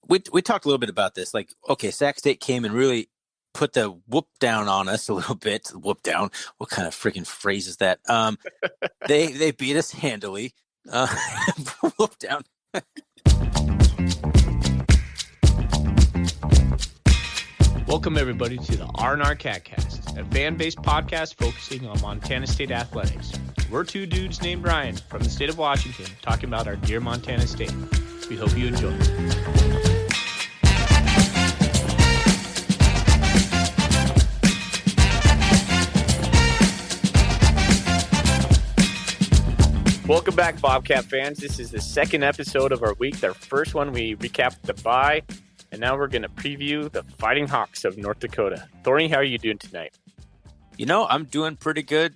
we talked a little bit about this. Like, okay, Sac State came and really put the whoop down on us a little bit. Whoop down. What kind of freaking phrase is that? They beat us handily. Whoop down. Welcome, everybody, to the R&R Catcast, a fan-based podcast focusing on Montana State athletics. We're two dudes named Ryan from the state of Washington talking about our dear Montana State. We hope you enjoy. Welcome back, Bobcat fans. This is the second episode of our week. Our first one, we recapped the bye. And now we're going to preview the Fighting Hawks of North Dakota. Thorny, how are you doing tonight? You know, I'm doing pretty good.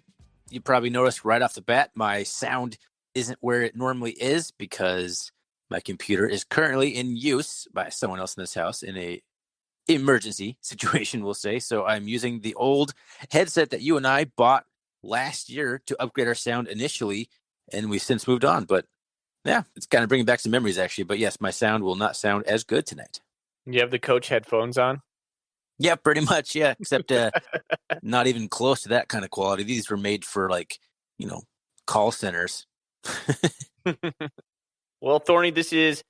You probably noticed right off the bat, my sound isn't where it normally is because my computer is currently in use by someone else in this house in a emergency situation, we'll say. So I'm using the old headset that you and I bought last year to upgrade our sound initially, and we've since moved on. But yeah, it's kind of bringing back some memories, actually. But yes, my sound will not sound as good tonight. You have the coach headphones on? Yeah, pretty much. Yeah, except not even close to that kind of quality. These were made for call centers. Well, Thorny, this is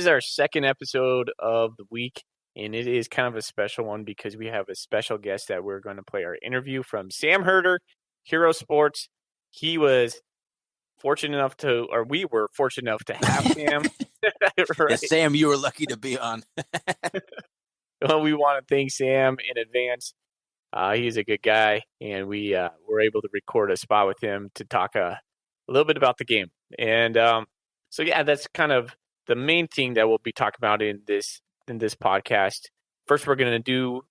our second episode of the week, and it is kind of a special one because we have a special guest that we're going to play our interview from Sam Herder, Hero Sports. He was fortunate enough we were fortunate enough to have Sam. Right. Yeah, Sam, you were lucky to be on. Well, we want to thank Sam in advance. He's a good guy, and we were able to record a spot with him to talk a little bit about the game. And so, yeah, that's kind of the main thing that we'll be talking about in this podcast. First, we're going to do,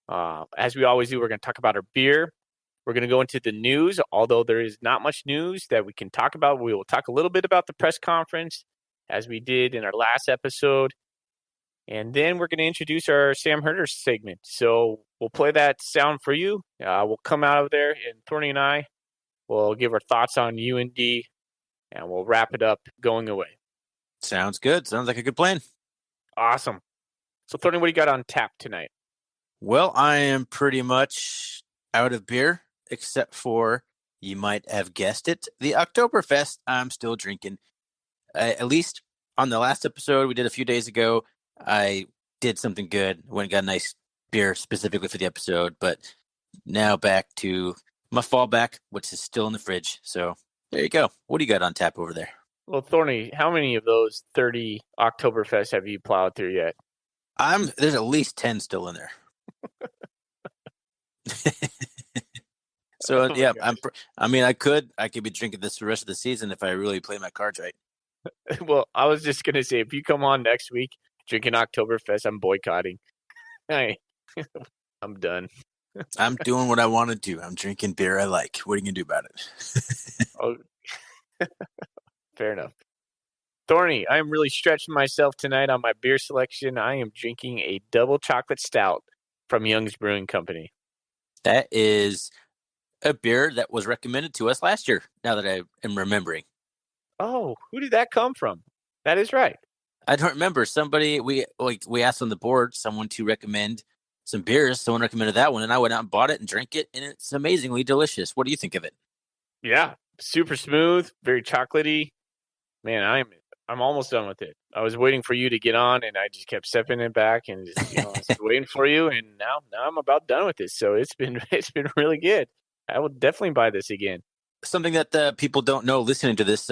as we always do, we're going to talk about our beer. We're going to go into the news, although there is not much news that we can talk about. We will talk a little bit about the press conference, as we did in our last episode. And then we're going to introduce our Sam Herder segment. So we'll play that sound for you. We'll come out of there, and Thorny and I will give our thoughts on UND, and we'll wrap it up going away. Sounds good. Sounds like a good plan. Awesome. So, Thorny, what do you got on tap tonight? Well, I am pretty much out of beer, except for, you might have guessed it, the Oktoberfest I'm still drinking. At least on the last episode we did a few days ago, I did something good. Went and got a nice beer specifically for the episode, but now back to my fallback, which is still in the fridge. So there you go. What do you got on tap over there? Well, Thorny, how many of those 30 Oktoberfest have you plowed through yet? There's at least 10 still in there. So yeah, I could be drinking this the rest of the season if I really play my cards right. Well, I was just going to say, if you come on next week drinking Oktoberfest, I'm boycotting. I'm done. I'm doing what I want to do. I'm drinking beer I like. What are you going to do about it? Oh, fair enough. Thorny, I am really stretching myself tonight on my beer selection. I am drinking a double chocolate stout from Young's Brewing Company. That is a beer that was recommended to us last year, now that I am remembering. Oh, who did that come from? That is right. I don't remember. Somebody, we asked on the board someone to recommend some beers. Someone recommended that one, and I went out and bought it and drank it, and it's amazingly delicious. What do you think of it? Yeah, super smooth, very chocolatey. Man, I'm almost done with it. I was waiting for you to get on, and I just kept stepping it back and just I was waiting for you, and now I'm about done with this. So it's been really good. I will definitely buy this again. Something that people don't know listening to this,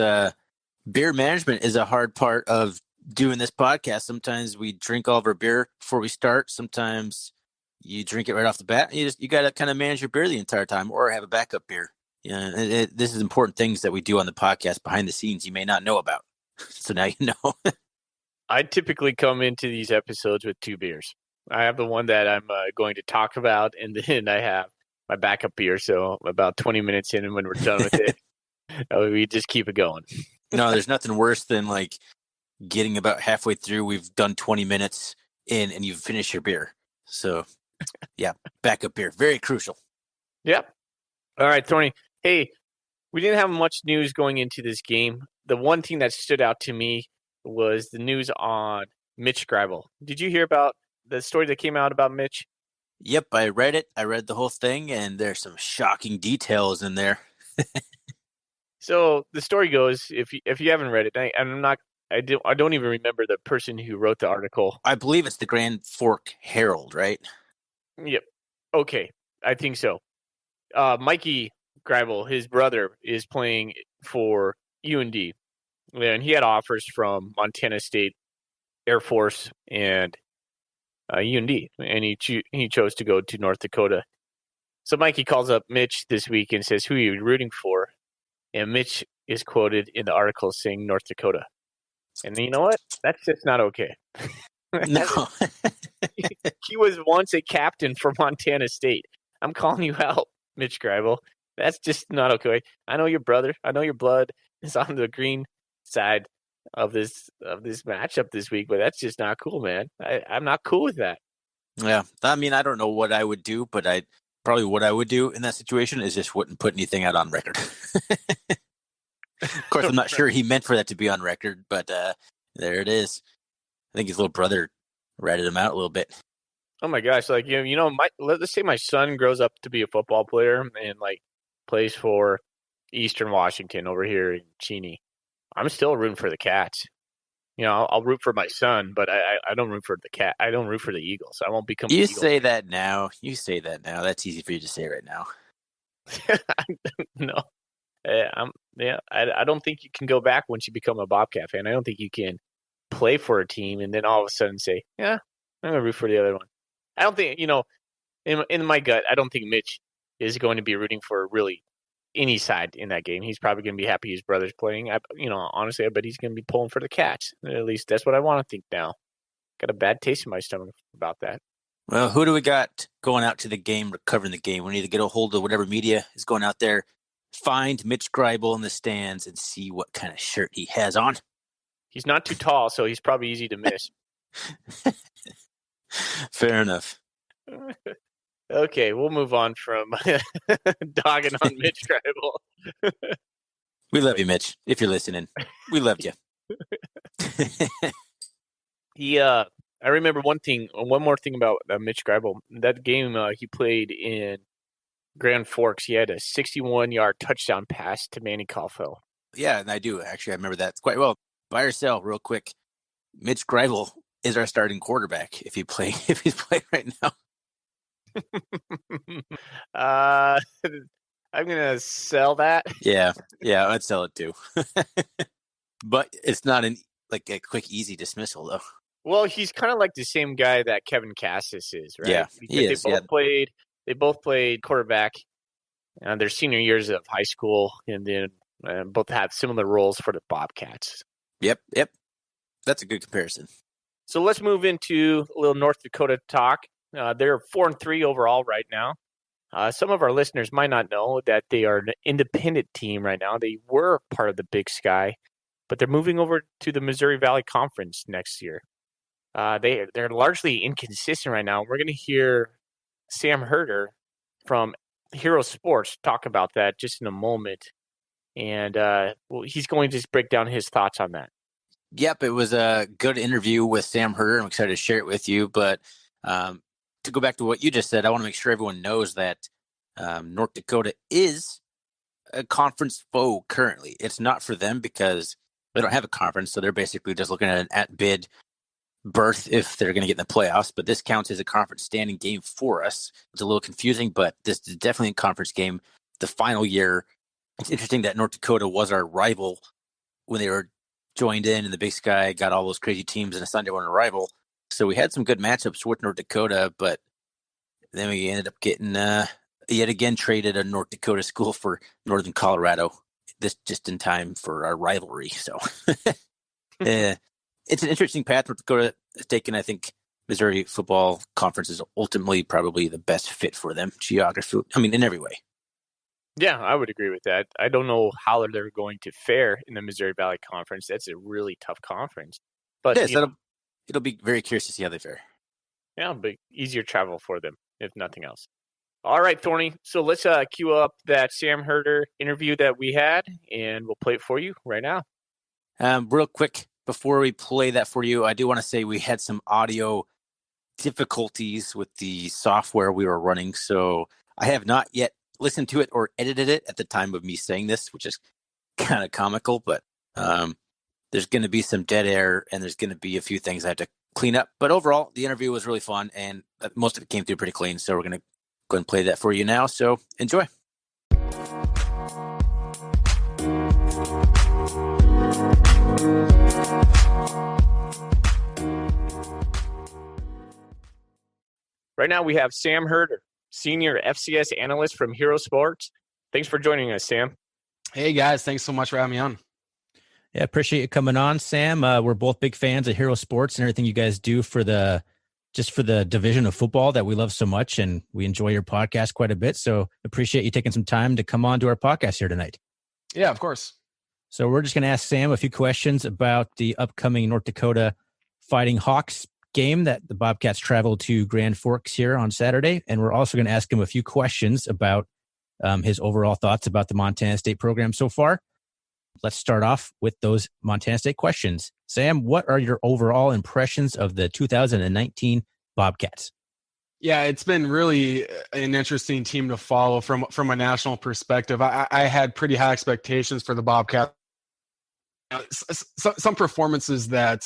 beer management is a hard part of doing this podcast. Sometimes we drink all of our beer before we start. Sometimes you drink it right off the bat. You got to kind of manage your beer the entire time, or have a backup beer. This is important things that we do on the podcast behind the scenes you may not know about. So now you know. I typically come into these episodes with two beers. I have the one that I'm going to talk about, and then I have my backup beer. So about 20 minutes in, and when we're done with it, we just keep it going. No, there's nothing worse than getting about halfway through. We've done 20 minutes in, and you've finished your beer. So, yeah, backup beer, very crucial. Yep. All right, Thorny. Hey, we didn't have much news going into this game. The one thing that stood out to me was the news on Mitch Greibel. Did you hear about the story that came out about Mitch? Yep, I read it. I read the whole thing, and there's some shocking details in there. So the story goes, if you haven't read it, I don't even remember the person who wrote the article. I believe it's the Grand Fork Herald, right? Yep. Okay, I think so. Mikey Greibel, his brother, is playing for UND, and he had offers from Montana State, Air Force, and UND, and he chose to go to North Dakota. So Mikey calls up Mitch this week and says, "Who are you rooting for?" And Mitch is quoted in the article saying North Dakota. And you know what? That's just not okay. No. He was once a captain for Montana State. I'm calling you out, Mitch Greibel. That's just not okay. I know your brother. I know your blood is on the green side of this matchup this week, but that's just not cool, man. I'm not cool with that. Yeah, I mean, I don't know what I would do, but what I would do in that situation is just wouldn't put anything out on record. Of course, I'm not sure he meant for that to be on record, but there it is. I think his little brother ratted him out a little bit. Oh my gosh! Like let's say my son grows up to be a football player and like plays for Eastern Washington over here in Cheney. I'm still rooting for the Cats. I'll root for my son, but I don't root for the cat. I don't root for the Eagles. I won't become. You say that now. You say that now. That's easy for you to say right now. No, I don't think you can go back once you become a Bobcat fan. I don't think you can play for a team and then all of a sudden say, "Yeah, I'm gonna root for the other one." I don't think in my gut, I don't think Mitch is going to be rooting for really any side in that game. He's probably going to be happy his brother's playing. Honestly, I bet he's going to be pulling for the Cats. At least that's what I want to think now. Got a bad taste in my stomach about that. Well, who do we got going out to the game or covering the game? We need to get a hold of whatever media is going out there, find Mitch Greibel in the stands, and see what kind of shirt he has on. He's not too tall, so he's probably easy to miss. Fair enough. Okay, we'll move on from dogging on Mitch Greibel. We love you, Mitch. If you're listening, we loved you. I remember one more thing about Mitch Greibel. That game he played in Grand Forks, he had a 61-yard touchdown pass to Manny Caulfield. Yeah, and I do actually. I remember that quite well. Buy or sell, real quick. Mitch Greibel is our starting quarterback if he's playing right now. I'm gonna sell that. Yeah, I'd sell it too. But it's not a quick, easy dismissal though. Well, he's kind of like the same guy that Kevin Cassis is, right? Yeah, he is. They both played quarterback their senior years of high school, and then both have similar roles for the Bobcats. Yep. That's a good comparison. So let's move into a little North Dakota talk. They're 4-3 overall right now. Some of our listeners might not know that they are an independent team right now. They were part of the Big Sky, but they're moving over to the Missouri Valley Conference next year. They're largely inconsistent right now. We're going to hear Sam Herder from Hero Sports talk about that just in a moment. And he's going to just break down his thoughts on that. Yep, it was a good interview with Sam Herder. I'm excited to share it with you. But to go back to what you just said, I want to make sure everyone knows that North Dakota is a conference foe currently. It's not for them because they don't have a conference, so they're basically just looking at an at-bid berth if they're going to get in the playoffs. But this counts as a conference standing game for us. It's a little confusing, but this is definitely a conference game. The final year, it's interesting that North Dakota was our rival when they were joined in, and the Big Sky got all those crazy teams in a Sunday morning rival. So we had some good matchups with North Dakota, but then we ended up getting yet again traded a North Dakota school for Northern Colorado. This just in time for our rivalry. So it's an interesting path North Dakota has taken. I think Missouri Football Conference is ultimately probably the best fit for them. Geography, in every way. Yeah, I would agree with that. I don't know how they're going to fare in the Missouri Valley Conference. That's a really tough conference. But yes, it'll be very curious to see how they fare. Yeah, but easier travel for them, if nothing else. All right, Thorny. So let's cue up that Sam Herder interview that we had, and we'll play it for you right now. Real quick, before we play that for you, I do want to say we had some audio difficulties with the software we were running. So I have not yet listened to it or edited it at the time of me saying this, which is kind of comical, but there's going to be some dead air and there's going to be a few things I have to clean up. But overall, the interview was really fun and most of it came through pretty clean. So we're going to go and play that for you now. So enjoy. Right now we have Sam Herder, Senior FCS Analyst from Hero Sports. Thanks for joining us, Sam. Hey, guys. Thanks so much for having me on. Yeah, appreciate you coming on, Sam. We're both big fans of Hero Sports and everything you guys do for the division of football that we love so much, and we enjoy your podcast quite a bit. So appreciate you taking some time to come on to our podcast here tonight. Yeah, of course. So we're just going to ask Sam a few questions about the upcoming North Dakota Fighting Hawks game that the Bobcats travel to Grand Forks here on Saturday. And we're also going to ask him a few questions about his overall thoughts about the Montana State program so far. Let's start off with those Montana State questions. Sam, what are your overall impressions of the 2019 Bobcats? Yeah, it's been really an interesting team to follow from a national perspective. I had pretty high expectations for the Bobcats. Some performances that,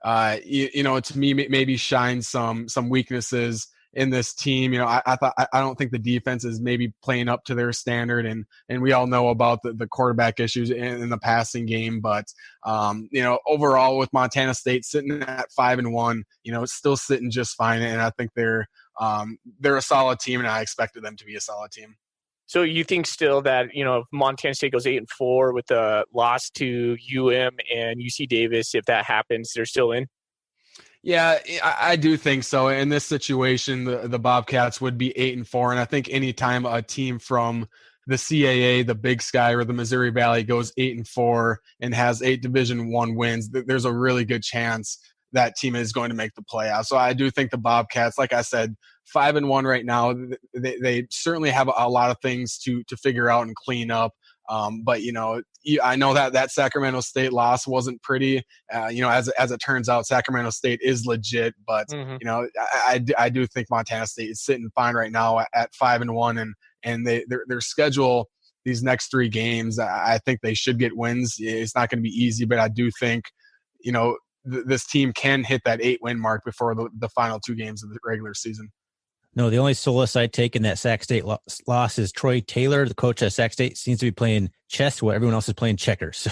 to me, maybe shine some weaknesses in this team. I don't think the defense is maybe playing up to their standard, and we all know about the quarterback issues in the passing game. But overall, with Montana State sitting at 5-1, still sitting just fine, and I think they're a solid team, and I expected them to be a solid team. So you think still that, if Montana State goes 8-4 with a loss to UM and UC Davis, if that happens, they're still in? Yeah, I do think so. In this situation, the Bobcats would be 8-4, and I think anytime a team from the CAA, the Big Sky, or the Missouri Valley goes 8-4 and has 8 Division I wins, there's a really good chance that team is going to make the playoffs. So I do think the Bobcats, like I said, 5-1 right now. They certainly have a lot of things to figure out and clean up. But I know that Sacramento State loss wasn't pretty. As it turns out, Sacramento State is legit. But I do think Montana State is sitting fine right now at 5-1, and their schedule these next 3 games, I think they should get wins. It's not going to be easy, but I do think this team can hit that 8-win mark before the final 2 games of the regular season. No, the only solace I take in that Sac State loss is Troy Taylor, the coach at Sac State, seems to be playing chess while everyone else is playing checkers. So,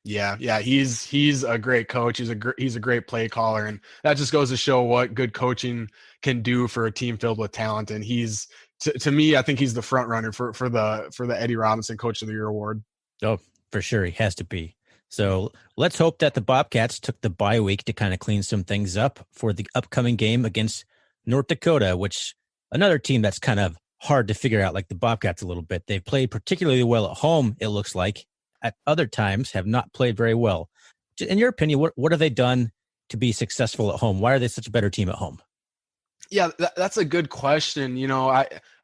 yeah, he's a great coach. He's a great play caller, and that just goes to show what good coaching can do for a team filled with talent. And he's to me, I think he's the front runner for the Eddie Robinson Coach of the Year award. Oh, for sure, he has to be. So let's hope that the Bobcats took the bye week to kind of clean some things up for the upcoming game against North Dakota, which another team that's kind of hard to figure out, like the Bobcats a little bit. They've played particularly well at home, it looks like. At other times have not played very well. In your opinion, what have they done to be successful at home? Why are they such a better team at home? Yeah, that's a good question.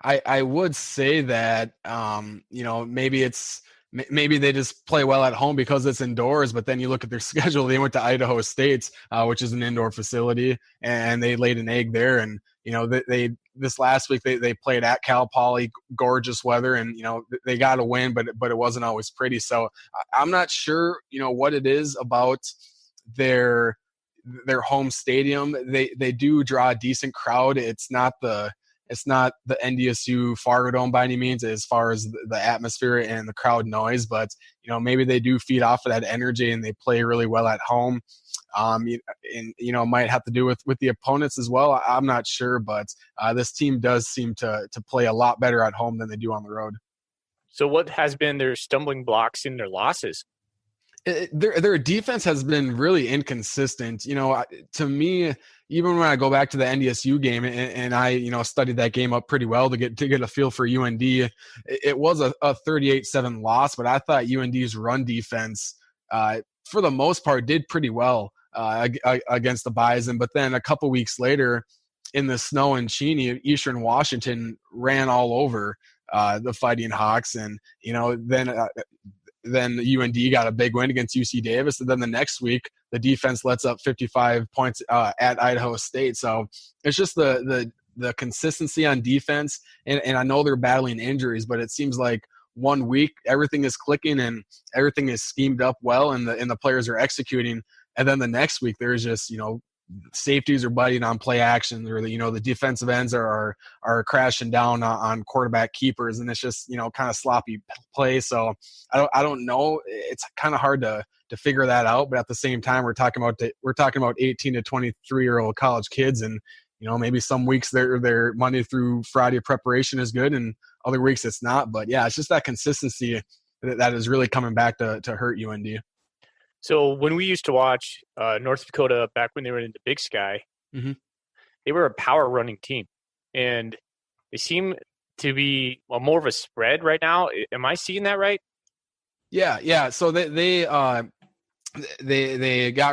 I would say that, maybe they just play well at home because it's indoors, but then you look at their schedule, they went to Idaho State, which is an indoor facility, and they laid an egg there. And, they this last week they played at Cal Poly, gorgeous weather, and, they got a win, but it wasn't always pretty. So I'm not sure, what it is about their home stadium. They do draw a decent crowd. It's not the NDSU Fargo Dome by any means as far as the atmosphere and the crowd noise, but maybe they do feed off of that energy and they play really well at home. Might have to do with the opponents as well. I'm not sure, but this team does seem to play a lot better at home than they do on the road. So what has been their stumbling blocks in their losses? Their defense has been really inconsistent. To me, even when I go back to the NDSU game and I, studied that game up pretty well to get a feel for UND, it was a 38-7 loss, but I thought UND's run defense, for the most part, did pretty well against the Bison. But then a couple weeks later, in the snow in Cheney, Eastern Washington ran all over the Fighting Hawks, and then then UND got a big win against UC Davis, and then the next week the defense lets up 55 points at Idaho State. So it's just the consistency on defense, and I know they're battling injuries, but it seems like one week everything is clicking and everything is schemed up well, and the players are executing, and then the next week there's just safeties are biting on play action, or the defensive ends are crashing down on quarterback keepers, and it's just kind of sloppy play. So I don't know. It's kind of hard to figure that out, but at the same time we're talking about 18 to 23-year-old college kids, and maybe some weeks their Monday through Friday preparation is good, and other weeks it's not. But yeah, it's just that consistency that is really coming back to hurt UND. So when we used to watch North Dakota back when they were in the Big Sky, they were a power running team, and they seem to be more of a spread right now. Am I seeing that right? Yeah. So they got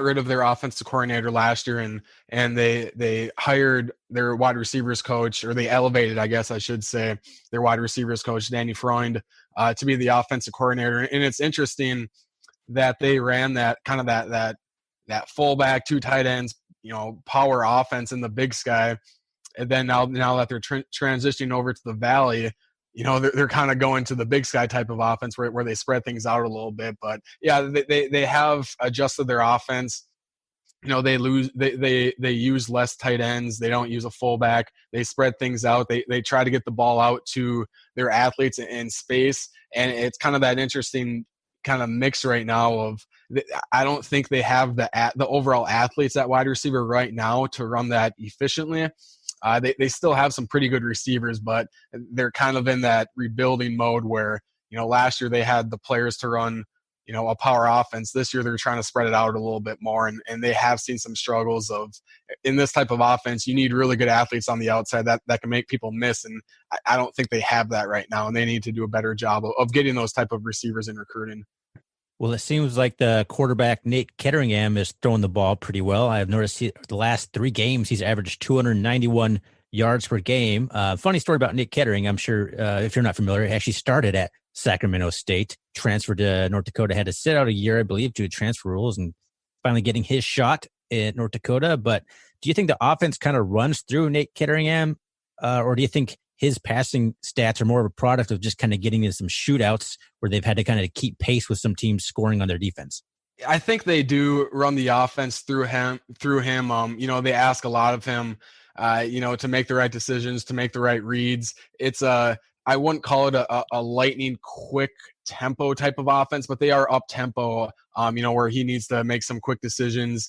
rid of their offensive coordinator last year, and they hired their wide receivers coach, or they elevated, I guess I should say, their wide receivers coach, Danny Freund, to be the offensive coordinator. And it's interesting that they ran that kind of that fullback, two tight ends, power offense in the Big Sky, and then now that they're transitioning over to the Valley, they're kind of going to the Big Sky type of offense where they spread things out a little bit. But yeah, they have adjusted their offense. They use less tight ends. They don't use a fullback. They spread things out. They try to get the ball out to their athletes in space, and it's kind of that interesting kind of mix right now of, I don't think they have the overall athletes at wide receiver right now to run that efficiently. They still have some pretty good receivers, but they're kind of in that rebuilding mode where, last year they had the players to run, a power offense. This year they're trying to spread it out a little bit more, and they have seen some struggles of, in this type of offense, you need really good athletes on the outside that can make people miss, and I don't think they have that right now, and they need to do a better job of getting those type of receivers in recruiting. Well, it seems like the quarterback, Nate Ketteringham, is throwing the ball pretty well. I've noticed the last 3 games, he's averaged 291 yards per game. Funny story about Nate Kettering. I'm sure if you're not familiar, he actually started at Sacramento State, transferred to North Dakota, had to sit out a year, I believe, due to transfer rules, and finally getting his shot at North Dakota. But do you think the offense kind of runs through Nate Ketteringham, or do you think his passing stats are more of a product of just kind of getting into some shootouts where they've had to kind of keep pace with some teams scoring on their defense? I think they do run the offense through him. They ask a lot of him, to make the right decisions, to make the right reads. It's I wouldn't call it a lightning quick tempo type of offense, but they are up tempo, where he needs to make some quick decisions,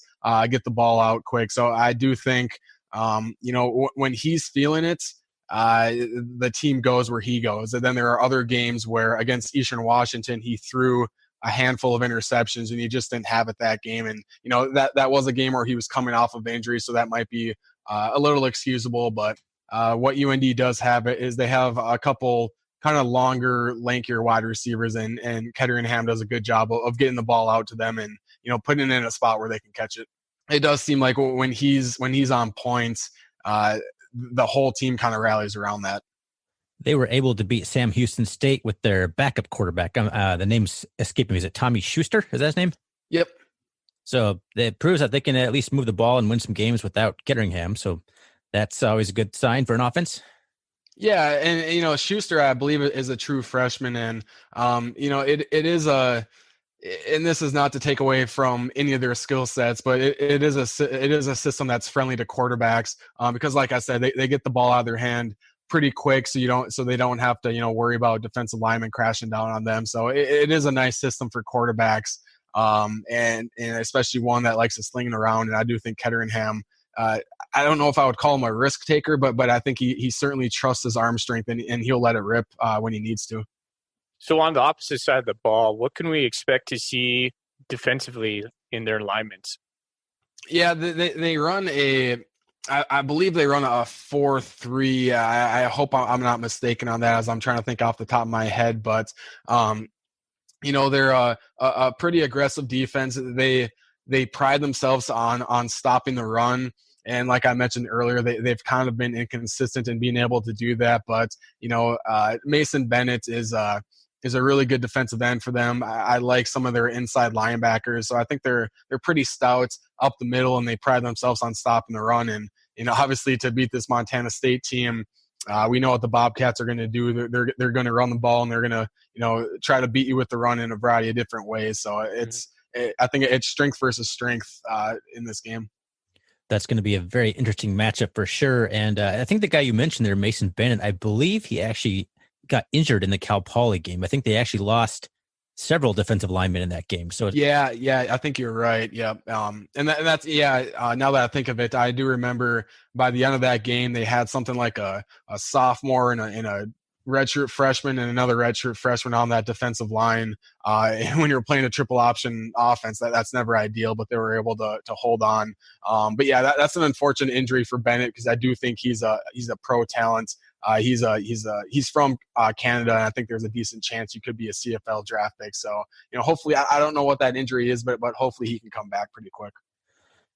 get the ball out quick. So I do think, when he's feeling it, the team goes where he goes. And then there are other games where against Eastern Washington, he threw a handful of interceptions and he just didn't have it that game. And, that was a game where he was coming off of injury. So that might be a little excusable, but what UND does have is they have a couple kind of longer, lankier wide receivers, and Ketteringham does a good job of getting the ball out to them and, putting it in a spot where they can catch it. It does seem like when he's on points, the whole team kind of rallies around that. They were able to beat Sam Houston State with their backup quarterback. The name's escaping me. Is it Tommy Schuster? Is that his name? Yep. So it proves that they can at least move the ball and win some games without Ketteringham. So that's always a good sign for an offense. Yeah, and Schuster, I believe, is a true freshman, and it is and this is not to take away from any of their skill sets, but it is a system that's friendly to quarterbacks, because, like I said, they get the ball out of their hand pretty quick, so they don't have to worry about defensive linemen crashing down on them. So it is a nice system for quarterbacks, and especially one that likes to sling it around. And I do think Ketteringham, I don't know if I would call him a risk taker, but I think he certainly trusts his arm strength, and he'll let it rip when he needs to. So on the opposite side of the ball, what can we expect to see defensively in their alignments? Yeah, they run I believe they run a 4-3. I hope I'm not mistaken on that, as I'm trying to think off the top of my head. But they're a pretty aggressive defense. They pride themselves on stopping the run. And like I mentioned earlier, they've kind of been inconsistent in being able to do that. But Mason Bennett is is a really good defensive end for them. I like some of their inside linebackers, so I think they're pretty stout up the middle, and they pride themselves on stopping the run. And obviously, to beat this Montana State team, we know what the Bobcats are going to do. They're going to run the ball, and they're going to try to beat you with the run in a variety of different ways. So I think it's strength versus strength in this game. That's going to be a very interesting matchup for sure. And I think the guy you mentioned there, Mason Bennett, I believe he actually got injured in the Cal Poly game. I think they actually lost several defensive linemen in that game. So yeah, I think you're right. Yeah. That's now that I think of it, I do remember by the end of that game, they had something like a sophomore and a redshirt freshman and another redshirt freshman on that defensive line. And when you're playing a triple option offense, that's never ideal, but they were able to hold on. But yeah, that's an unfortunate injury for Bennett, because I do think he's a pro talent. He's from Canada, and I think there's a decent chance he could be a CFL draft pick. So, hopefully, I don't know what that injury is, but hopefully he can come back pretty quick.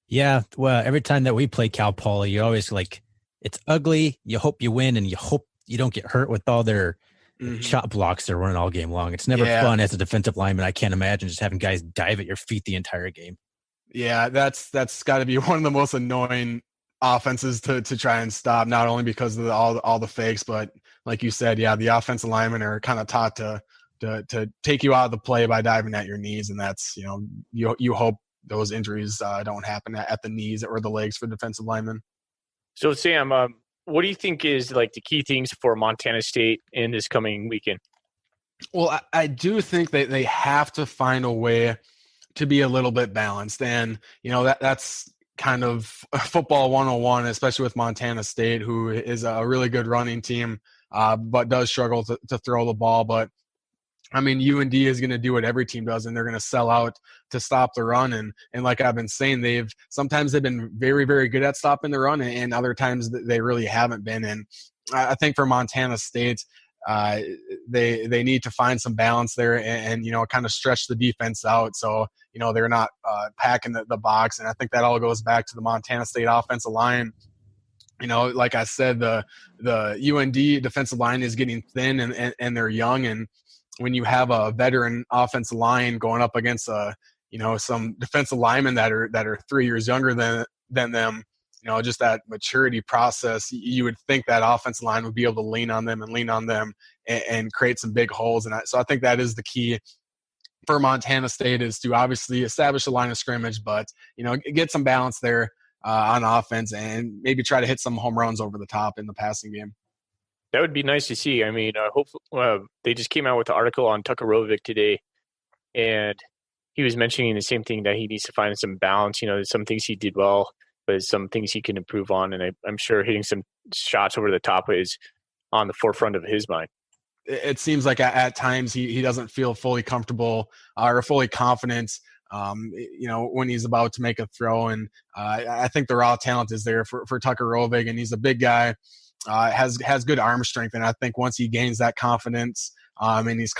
Yeah, well, every time that we play Cal Poly, you're always like, it's ugly. You hope you win, and you hope you don't get hurt with all their chop blocks they're running all game long. It's never fun as a defensive lineman. I can't imagine just having guys dive at your feet the entire game. Yeah, that's got to be one of the most annoying offenses to try and stop, not only because of all the fakes, but like you said, the offensive linemen are kind of taught to take you out of the play by diving at your knees, and that's you hope those injuries don't happen at the knees or the legs for defensive linemen. So Sam, what do you think is like the key things for Montana State in this coming weekend? Well, I do think that they have to find a way to be a little bit balanced, and that's kind of football 101, especially with Montana State, who is a really good running team, but does struggle to throw the ball. But I mean, UND is going to do what every team does, and they're going to sell out to stop the run. And like I've been saying, sometimes they've been very, very good at stopping the run, and other times they really haven't been. And I think for Montana State, they need to find some balance there and kind of stretch the defense out, so they're not packing the box. And I think that all goes back to the Montana State offensive line. Like I said, the UND defensive line is getting thin, and they're young, and when you have a veteran offensive line going up against some defensive linemen that are 3 years younger than them, just that maturity process, you would think that offensive line would be able to lean on them and create some big holes. And so I think that is the key for Montana State, is to obviously establish a line of scrimmage, but get some balance there on offense, and maybe try to hit some home runs over the top in the passing game. That would be nice to see. I mean, hopefully they just came out with an article on Tucker Rovick today, and he was mentioning the same thing, that he needs to find some balance. There's some things he did well, but some things he can improve on. And I'm sure hitting some shots over the top is on the forefront of his mind. It seems like at times he doesn't feel fully comfortable or fully confident, when he's about to make a throw. And I think the raw talent is there for Tucker Rovick, and he's a big guy. Has good arm strength, and I think once he gains that confidence, and he's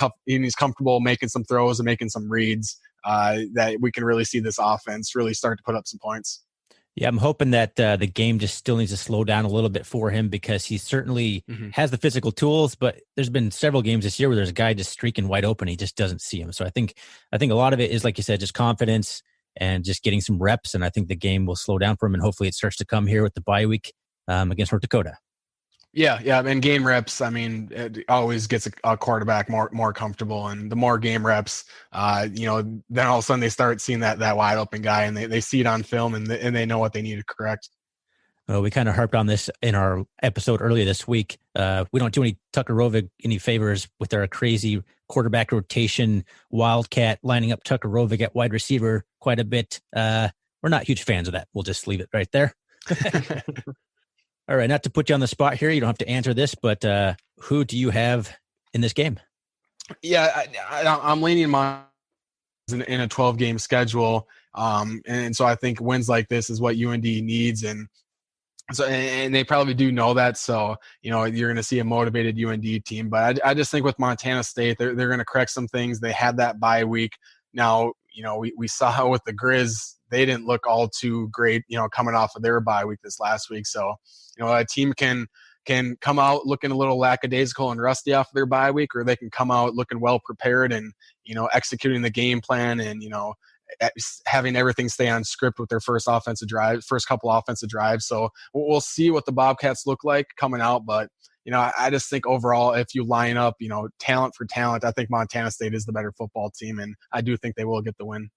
comfortable making some throws and making some reads, that we can really see this offense really start to put up some points. Yeah, I'm hoping that the game just still needs to slow down a little bit for him, because he certainly has the physical tools, but there's been several games this year where there's a guy just streaking wide open. He just doesn't see him. So I think a lot of it is, like you said, just confidence and just getting some reps, and I think the game will slow down for him, and hopefully it starts to come here with the bye week against North Dakota. Yeah, and game reps, I mean, it always gets a quarterback more comfortable, and the more game reps, then all of a sudden they start seeing that wide open guy, and they see it on film, and they know what they need to correct. We kind of harped on this in our episode earlier this week. We don't do any Tucker Rovick any favors with our crazy quarterback rotation, Wildcat lining up Tucker Rovick at wide receiver quite a bit. We're not huge fans of that. We'll just leave it right there. All right, not to put you on the spot here, you don't have to answer this, but who do you have in this game? Yeah, I'm leaning in a 12-game schedule, and so I think wins like this is what UND needs, and they probably do know that. So you're going to see a motivated UND team, but I just think with Montana State, they're going to correct some things. They had that bye week. Now we saw with the Grizz, they didn't look all too great, coming off of their bye week this last week. So, a team can can come out looking a little lackadaisical and rusty off their bye week, or they can come out looking well prepared and, executing the game plan and, having everything stay on script with their first couple offensive drives. So we'll see what the Bobcats look like coming out. But, I just think overall, if you line up, talent for talent, I think Montana State is the better football team, and I do think they will get the win.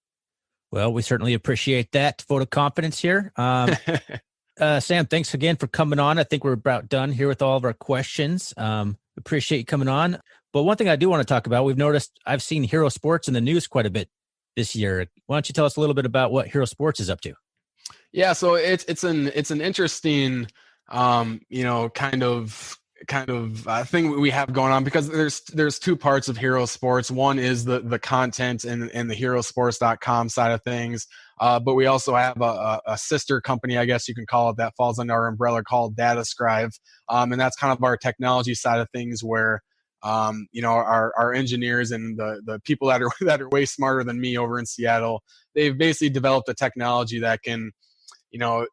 Well, we certainly appreciate that vote of confidence here. Sam, thanks again for coming on. I think we're about done here with all of our questions. Appreciate you coming on. But one thing I do want to talk about, we've noticed I've seen Hero Sports in the news quite a bit this year. Why don't you tell us a little bit about what Hero Sports is up to? Yeah, so it's an interesting, kind of thing we have going on, because there's two parts of Hero Sports. One is the content and the herosports.com side of things, but we also have a sister company, I guess you can call it, that falls under our umbrella called DataScribe, and that's kind of our technology side of things, where our engineers and the people that are way smarter than me over in Seattle, they've basically developed a technology that can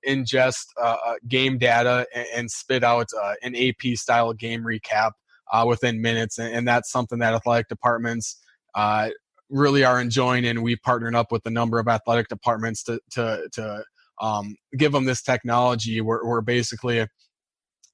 ingest game data and spit out an AP style game recap within minutes. And that's something that athletic departments really are enjoying. And we've partnered up with a number of athletic departments to give them this technology where basically,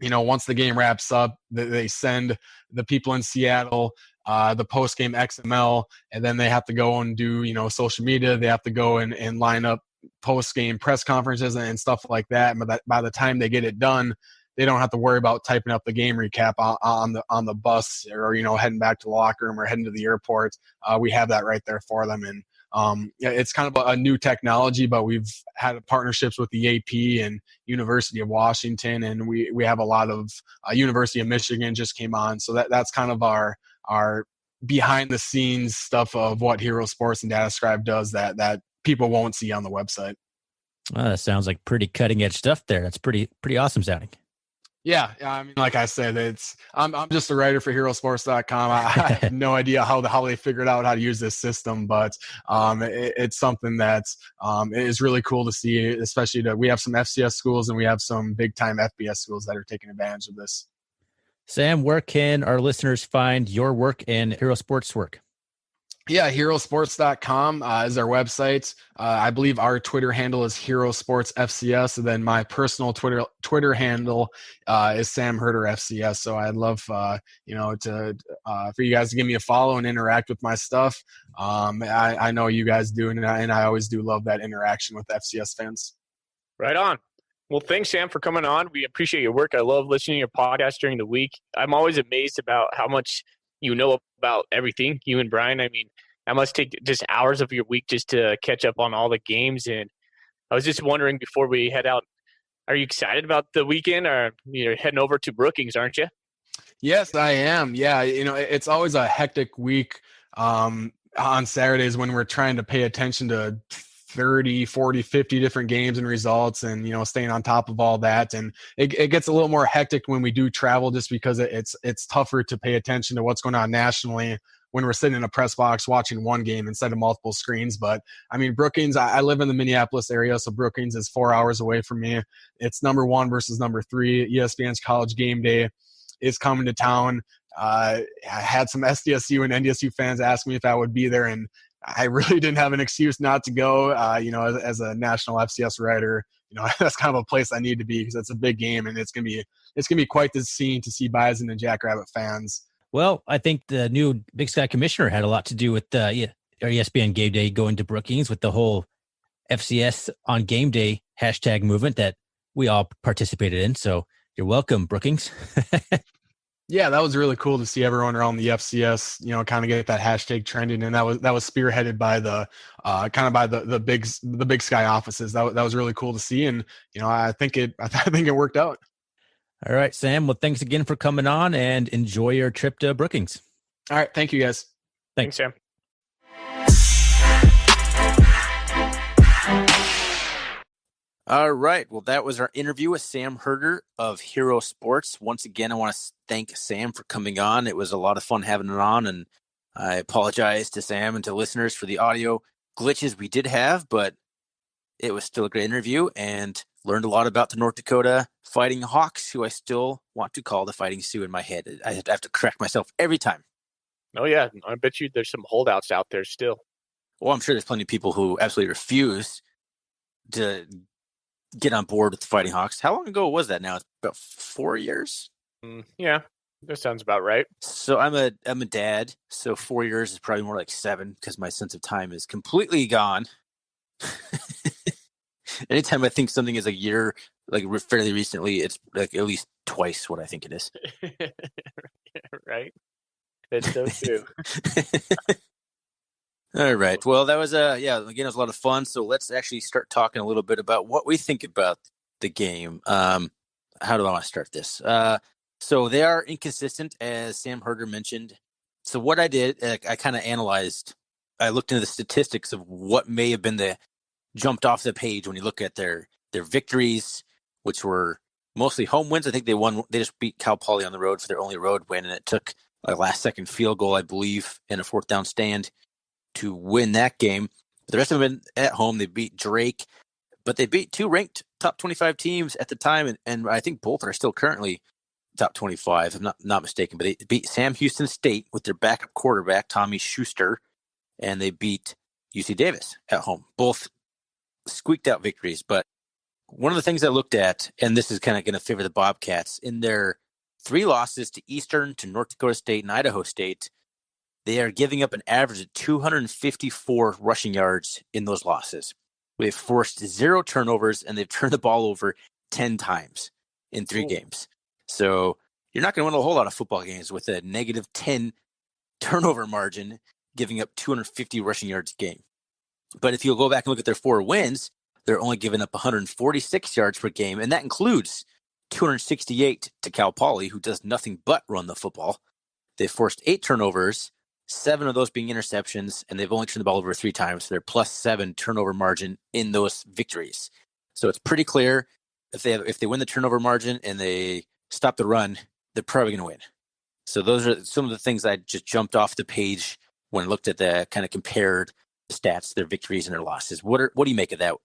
once the game wraps up, they send the people in Seattle the post-game XML, and then they have to go and do, social media. They have to go and line up post-game press conferences and stuff like that. But by the time they get it done, they don't have to worry about typing up the game recap on the bus, or heading back to the locker room or heading to the airport. We have that right there for them, and it's kind of a new technology. But we've had partnerships with the AP and University of Washington, and we have a lot of University of Michigan just came on. So that's kind of our behind the scenes stuff of what Hero Sports and DataScribe does that people won't see on the website. That sounds like pretty cutting edge stuff there. That's pretty awesome sounding. Yeah. I mean, like I said, I'm just a writer for herosports.com. I have no idea how they figured out how to use this system, but it's something that is really cool to see, especially we have some FCS schools and we have some big time FBS schools that are taking advantage of this. Sam, where can our listeners find your work and Hero Sports work? Yeah, herosports.com is our website. I believe our Twitter handle is HeroSportsFCS, and then my personal Twitter handle is Sam Herder FCS. So I'd love for you guys to give me a follow and interact with my stuff. I know you guys do, and I always do love that interaction with FCS fans. Right on. Well, thanks, Sam, for coming on. We appreciate your work. I love listening to your podcast during the week. I'm always amazed about how much you know about everything, you and Brian. I mean, that must take just hours of your week just to catch up on all the games. And I was just wondering before we head out, are you excited about the weekend, or you're heading over to Brookings, aren't you? Yes, I am. Yeah, it's always a hectic week on Saturdays when we're trying to pay attention to 30, 40, 50 different games and results, and staying on top of all that. And it gets a little more hectic when we do travel, just because it's tougher to pay attention to what's going on nationally when we're sitting in a press box watching one game instead of multiple screens. But I mean, Brookings, I live in the Minneapolis area, so Brookings is 4 hours away from me. It's number 1 versus number 3. ESPN's College Game Day is coming to town. I had some SDSU and NDSU fans ask me if I would be there, and I really didn't have an excuse not to go. As a national FCS writer, that's kind of a place I need to be, because it's a big game, and it's gonna be quite the scene to see Bison and Jackrabbit fans. Well, I think the new Big Sky commissioner had a lot to do with our ESPN Game Day going to Brookings, with the whole FCS on Game Day hashtag movement that we all participated in. So you're welcome, Brookings. Yeah, that was really cool to see everyone around the FCS, kind of get that hashtag trending, and that was spearheaded by the Big Sky offices. That was really cool to see, and I think it worked out. All right, Sam. Well, thanks again for coming on, and enjoy your trip to Brookings. All right, thank you guys. Thanks, Sam. All right. Well, that was our interview with Sam Herder of Hero Sports. Once again, I want to thank Sam for coming on. It was a lot of fun having it on, and I apologize to Sam and to listeners for the audio glitches we did have, but it was still a great interview, and learned a lot about the North Dakota Fighting Hawks, who I still want to call the Fighting Sioux in my head. I have to correct myself every time. Oh, yeah. I bet you there's some holdouts out there still. Well, I'm sure there's plenty of people who absolutely refuse to get on board with the Fighting Hawks. How long ago was that now? It's about 4 years? Yeah, that sounds about right. So I'm a dad, so 4 years is probably more like 7 because my sense of time is completely gone. Anytime I think something is a year, like fairly recently, it's like at least twice what I think it is. Right? That's so true. All right. Well, that was again, it was a lot of fun. So let's actually start talking a little bit about what we think about the game. How do I want to start this? So they are inconsistent, as Sam Herder mentioned. So what I did, I kind of analyzed. I looked into the statistics of what may have been jumped off the page when you look at their victories, which were mostly home wins. I think they just beat Cal Poly on the road for their only road win, and it took a last-second field goal, I believe, in a 4th down stand to win that game. But the rest of them at home, they beat Drake, but they beat 2 ranked top 25 teams at the time, and I think both are still currently top 25, if I'm not mistaken. But they beat Sam Houston State with their backup quarterback, Tommy Schuster, and they beat UC Davis at home. Both squeaked out victories. But one of the things I looked at, and this is kind of going to favor the Bobcats, in their 3 losses to Eastern, to North Dakota State, and Idaho State, they are giving up an average of 254 rushing yards in those losses. They've forced 0 turnovers, and they've turned the ball over 10 times in 3 games. So you're not going to win a whole lot of football games with a negative 10 turnover margin, giving up 250 rushing yards a game. But if you go back and look at their 4 wins, they're only giving up 146 yards per game, and that includes 268 to Cal Poly, who does nothing but run the football. They forced 8 turnovers, 7 of those being interceptions, and they've only turned the ball over 3 times. So they're +7 turnover margin in those victories. So it's pretty clear if they win the turnover margin and they stop the run, they're probably going to win. So those are some of the things I just jumped off the page when I looked at the kind of compared stats, their victories and their losses. What do you make of that?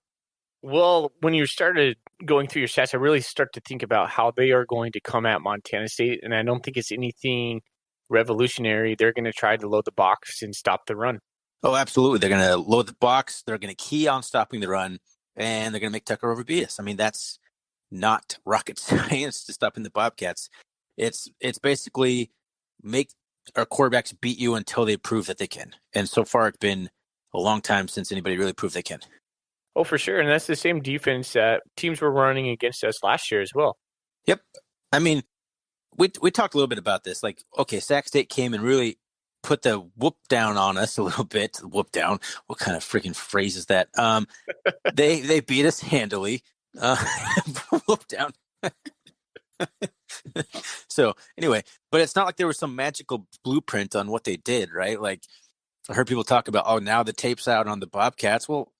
Well, when you started going through your stats, I really start to think about how they are going to come at Montana State, and I don't think it's anything revolutionary. They're going to try to load the box and stop the run. Oh, absolutely. They're going to load the box. They're going to key on stopping the run, and they're going to make Tucker overbeat us. I mean, that's not rocket science to stopping the Bobcats. It's basically make our quarterbacks beat you until they prove that they can. And so far, it's been a long time since anybody really proved they can. Oh, for sure. And that's the same defense that teams were running against us last year as well. Yep. I mean, we talked a little bit about this. Like, okay, Sac State came and really put the whoop down on us a little bit. Whoop down. What kind of freaking phrase is that? They beat us handily. Whoop down. So anyway, but it's not like there was some magical blueprint on what they did, right? Like I heard people talk about, oh, now the tape's out on the Bobcats. Well,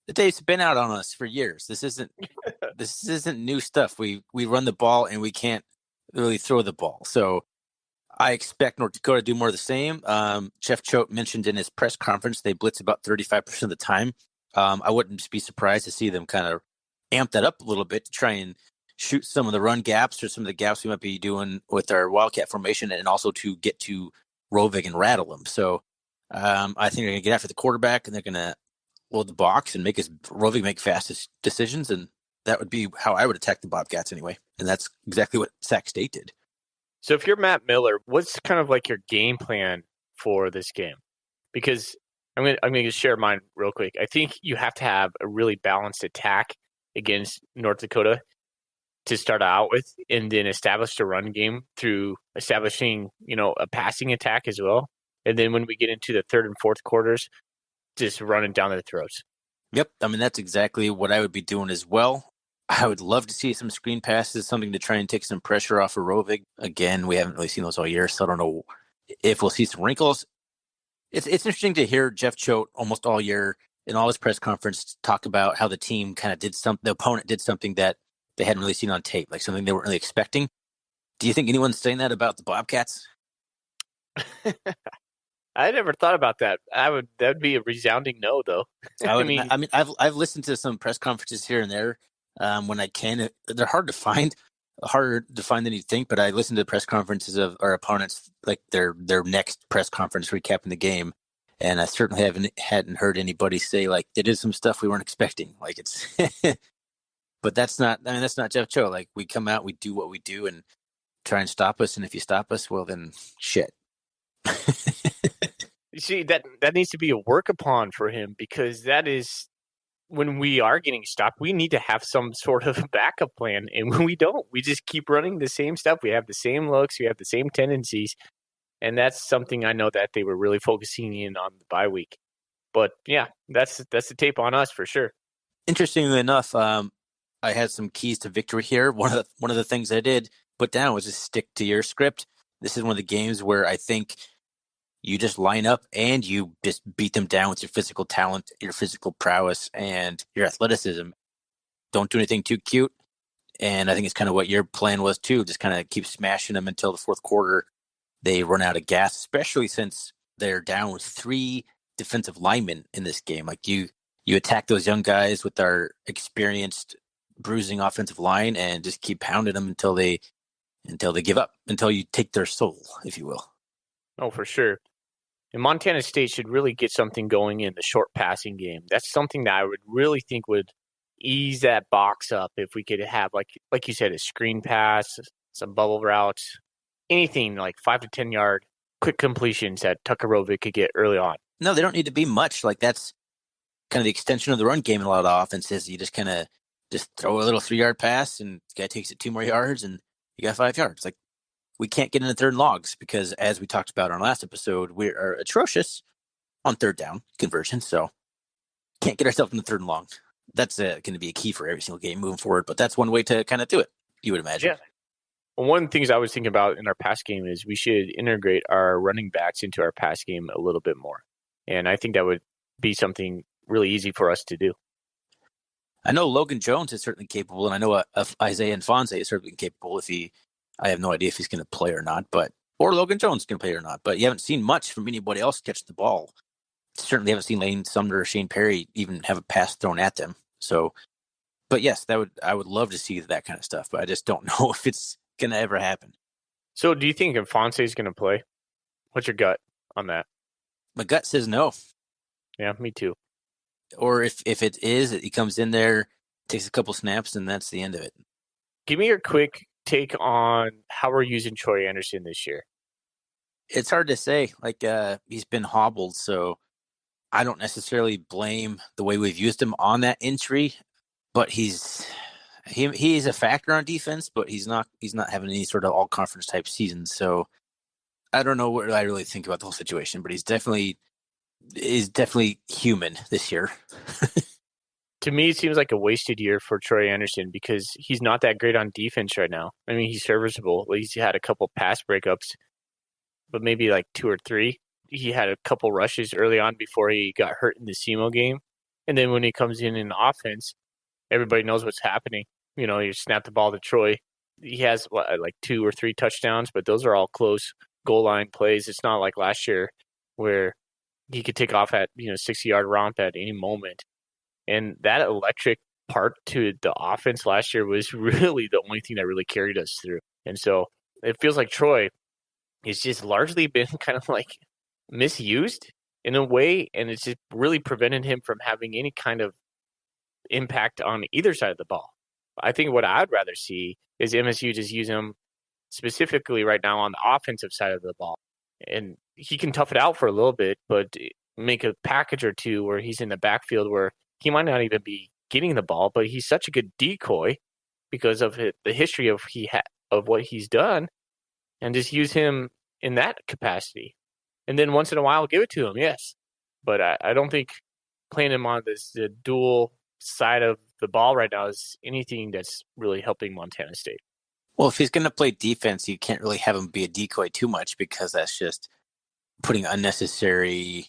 the tape's been out on us for years. This isn't new stuff. We run the ball and we can't really throw the ball. So I expect North Dakota to do more of the same. Jeff Choate mentioned in his press conference they blitz about 35% of the time. I wouldn't be surprised to see them kind of amp that up a little bit to try and shoot some of the run gaps or some of the gaps we might be doing with our Wildcat formation, and also to get to Rovig and rattle them. So I think they're going to get after the quarterback, and they're going to load the box and make Rovig make fast decisions, and that would be how I would attack the Bobcats anyway. And that's exactly what Sac State did. So if you're Matt Miller, what's kind of like your game plan for this game? Because I'm going to share mine real quick. I think you have to have a really balanced attack against North Dakota to start out with, and then establish the run game through establishing, a passing attack as well. And then when we get into the 3rd and 4th quarters, just running down their throats. Yep. I mean, that's exactly what I would be doing as well. I would love to see some screen passes, something to try and take some pressure off of Rovig. Again, we haven't really seen those all year, so I don't know if we'll see some wrinkles. It's interesting to hear Jeff Choate almost all year in all his press conference talk about how the team kind of the opponent did something that they hadn't really seen on tape, like something they weren't really expecting. Do you think anyone's saying that about the Bobcats? I never thought about that. That'd be a resounding no, though. I've listened to some press conferences here and there when I can. They're hard to find, harder to find than you think. But I listen to the press conferences of our opponents, like their next press conference recapping the game, and I certainly hadn't heard anybody say like they did some stuff we weren't expecting. Like it's, but that's not. I mean, that's not Jeff Cho. Like we come out, we do what we do, and try and stop us. And if you stop us, well, then shit. You see, that needs to be a work upon for him, because that is, when we are getting stopped, we need to have some sort of backup plan. And when we don't, we just keep running the same stuff. We have the same looks, we have the same tendencies. And that's something I know that they were really focusing in on the bye week. But yeah, that's the tape on us for sure. Interestingly enough, I had some keys to victory here. One of the things I did put down was just stick to your script. This is one of the games where I think you just line up and you just beat them down with your physical talent, your physical prowess, and your athleticism. Don't do anything too cute. And I think it's kind of what your plan was too. Just kind of keep smashing them until the fourth quarter. They run out of gas, especially since they're down with 3 defensive linemen in this game. Like you attack those young guys with our experienced bruising offensive line and just keep pounding them until they give up, until you take their soul, if you will. Oh, for sure. And Montana State should really get something going in the short passing game. That's something that I would really think would ease that box up if we could have, like you said, a screen pass, some bubble routes, anything like 5 to 10 yard quick completions that Tuckerovic could get early on. No, they don't need to be much. Like that's kind of the extension of the run game in a lot of offenses. You just kind of just throw a little 3-yard pass and the guy takes it 2 more yards and you got 5 yards. Like we can't get into third and longs because, as we talked about on last episode, we are atrocious on third down conversion. So can't get ourselves in the third and long. That's going to be a key for every single game moving forward. But that's one way to kind of do it, you would imagine. Yeah. Well, one of the things I was thinking about in our pass game is we should integrate our running backs into our pass game a little bit more. And I think that would be something really easy for us to do. I know Logan Jones is certainly capable, and I know Isaiah Nfonse is certainly capable. I have no idea if he's going to play or not, or Logan Jones is going to play or not. But you haven't seen much from anybody else catch the ball. Certainly haven't seen Lane Sumner or Shane Perry even have a pass thrown at them. So, but yes, I would love to see that kind of stuff, but I just don't know if it's going to ever happen. So, do you think Nfonse is going to play? What's your gut on that? My gut says no. Yeah, me too. Or if it is, he comes in there, takes a couple snaps, and that's the end of it. Give me your quick take on how we're using Troy Anderson this year. It's hard to say. Like he's been hobbled, so I don't necessarily blame the way we've used him on that injury. But he's a factor on defense, but he's not having any sort of all conference type season. So I don't know what I really think about the whole situation. But he's definitely human this year. To me, it seems like a wasted year for Troy Anderson because he's not that great on defense right now. I mean, he's serviceable. He's had a couple pass breakups, but maybe like 2 or 3. He had a couple rushes early on before he got hurt in the SEMO game. And then when he comes in offense, everybody knows what's happening. You know, you snap the ball to Troy. He has like 2 or 3 touchdowns, but those are all close goal line plays. It's not like last year where he could take off at 60-yard romp at any moment. And that electric part to the offense last year was really the only thing that really carried us through. And so it feels like Troy has just largely been kind of like misused in a way, and it's just really prevented him from having any kind of impact on either side of the ball. I think what I'd rather see is MSU just use him specifically right now on the offensive side of the ball. And he can tough it out for a little bit, but make a package or two where he's in the backfield where he might not even be getting the ball, but he's such a good decoy because of the history of what he's done, and just use him in that capacity. And then once in a while, give it to him, yes. But I don't think playing him on the dual side of the ball right now is anything that's really helping Montana State. Well, if he's going to play defense, you can't really have him be a decoy too much because that's just putting unnecessary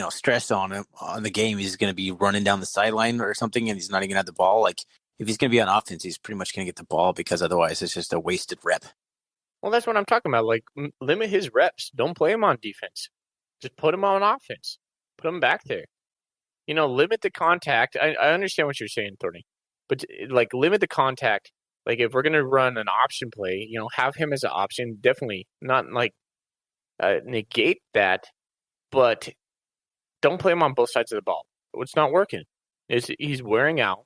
stress on him on the game. He's going to be running down the sideline or something, and he's not even going to have the ball. Like if he's going to be on offense, he's pretty much going to get the ball because otherwise it's just a wasted rep. Well, that's what I'm talking about. Like limit his reps. Don't play him on defense. Just put him on offense. Put him back there. Limit the contact. I understand what you're saying, Thorny. but like limit the contact. Like if we're going to run an option play, have him as an option. Definitely not like negate that, but don't play him on both sides of the ball. It's not working. He's wearing out.